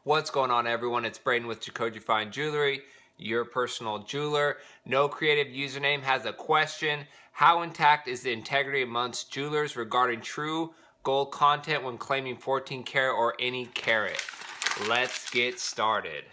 What's going on, everyone? It's Braden with JACOJE Fine Jewelry, your personal jeweler. No Creative Username has a question. How intact is the integrity amongst jewelers regarding true gold content when claiming 14 karat or any carat? Let's get started.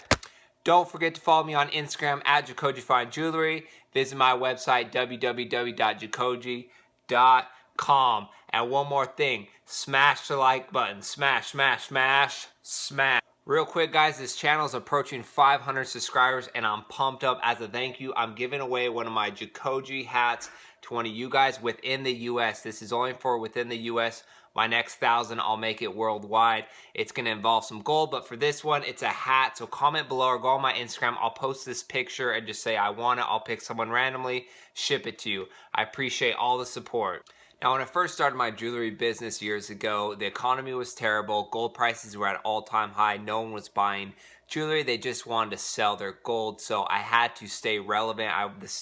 Don't forget to follow me on Instagram at JACOJE Fine Jewelry. Visit my website, www.jacoje.com. And one more thing, smash the like button. Smash, smash, smash, smash. Real quick, guys, this channel is approaching 500 subscribers and I'm pumped up. As a thank you, I'm giving away one of my JACOJE hats to one of you guys within the US. This is only for within the US. My next 1,000, I'll make it worldwide. It's gonna involve some gold, but for this one, it's a hat. So comment below or go on my Instagram. I'll post this picture and just say I want it. I'll pick someone randomly, ship it to you. I appreciate all the support. Now, when I first started my jewelry business years ago, the economy was terrible. Gold prices were at all-time high. No one was buying jewelry. They just wanted to sell their gold. So I had to stay relevant.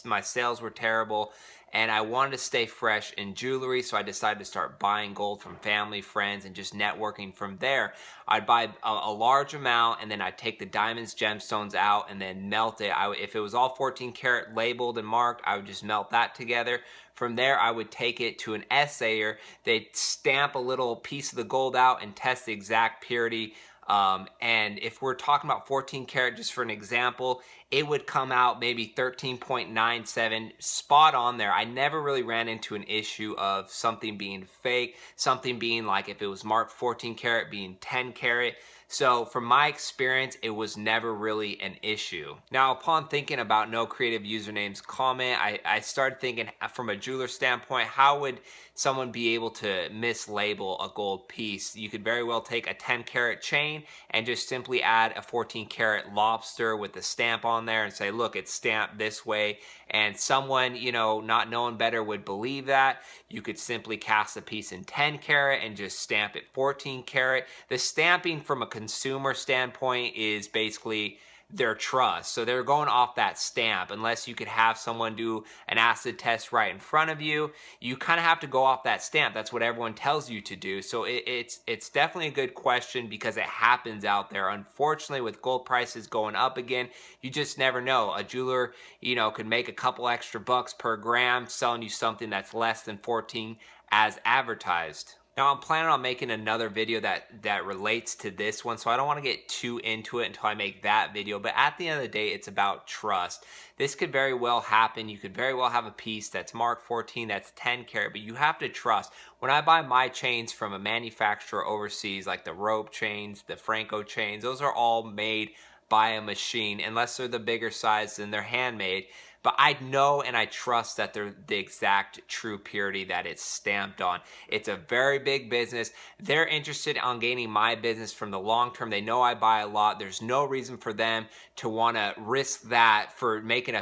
My sales were terrible. And I wanted to stay fresh in jewelry, so I decided to start buying gold from family, friends, and just networking from there. I'd buy a large amount, and then I'd take the diamonds, gemstones out, and then melt it. If it was all 14 karat labeled and marked, I would just melt that together. From there, I would take it to an assayer. They'd stamp a little piece of the gold out and test the exact purity. And if we're talking about 14 karat, just for an example, it would come out maybe 13.97, spot on there. I never really ran into an issue of something being fake, something being like if it was marked 14 karat being 10 karat. So from my experience, it was never really an issue. Now, upon thinking about No Creative Username's comment, I started thinking from a jeweler standpoint, how would someone be able to mislabel a gold piece? You could very well take a 10 karat chain and just simply add a 14 karat lobster with the stamp on there and say, look, it's stamped this way. And someone, you know, not knowing better would believe that. You could simply cast a piece in 10 karat and just stamp it 14 karat. The stamping from a consumer standpoint is basically their trust. So they're going off that stamp. Unless you could have someone do an acid test right in front of you, you kind of have to go off that stamp. That's what everyone tells you to do. So it's definitely a good question because it happens out there. Unfortunately, with gold prices going up again, you just never know. A jeweler, you know, could make a couple extra bucks per gram selling you something that's less than 14 as advertised. Now, I'm planning on making another video that relates to this one, so I don't want to get too into it until I make that video. But at the end of the day, it's about trust. This could very well happen. You could very well have a piece that's marked 14, that's 10 karat, but you have to trust. When I buy my chains from a manufacturer overseas, like the rope chains, the Franco chains, those are all made by a machine, unless they're the bigger size and they're handmade. But I know and I trust that they're the exact true purity that it's stamped on. It's a very big business. They're interested on gaining my business from the long term. They know I buy a lot. There's no reason for them to want to risk that for making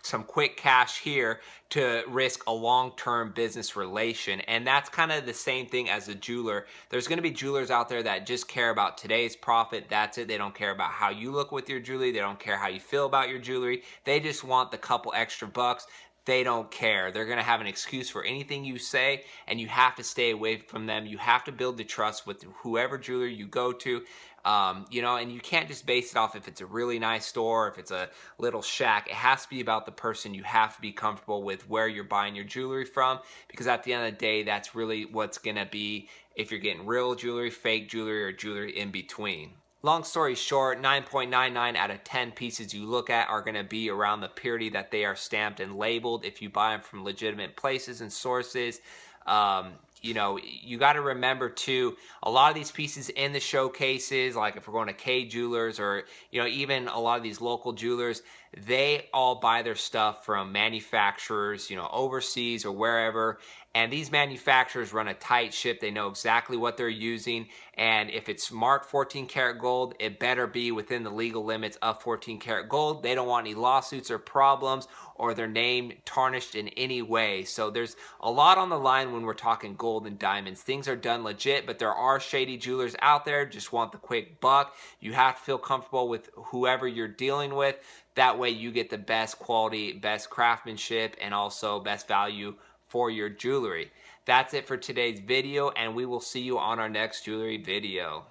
some quick cash here to risk a long-term business relation. And that's kind of the same thing as a jeweler. There's going to be jewelers out there that just care about today's profit. That's it. They don't care about how you look with your jewelry. They don't care how you feel about your jewelry. They just want the couple extra bucks. They don't care. They're going to have an excuse for anything you say, and you have to stay away from them. You have to build the trust with whoever jeweler you go to. You know, and you can't just base it off if it's a really nice store, if it's a little shack. It has to be about the person. You have to be comfortable with where you're buying your jewelry from, because at the end of the day, that's really what's going to be if you're getting real jewelry, fake jewelry, or jewelry in between. Long story short, 9.99 out of 10 pieces you look at are going to be around the purity that they are stamped and labeled if you buy them from legitimate places and sources. You know, you got to remember too, a lot of these pieces in the showcases, like if we're going to K Jewelers or, you know, even a lot of these local jewelers, they all buy their stuff from manufacturers, you know, overseas or wherever. And these manufacturers run a tight ship. They know exactly what they're using. And if it's marked 14 karat gold, it better be within the legal limits of 14 karat gold. They don't want any lawsuits or problems or their name tarnished in any way. So there's a lot on the line when we're talking gold and diamonds. Things are done legit, but there are shady jewelers out there, just want the quick buck. You have to feel comfortable with whoever you're dealing with. That way you get the best quality, best craftsmanship, and also best value for your jewelry. That's it for today's video, and we will see you on our next jewelry video.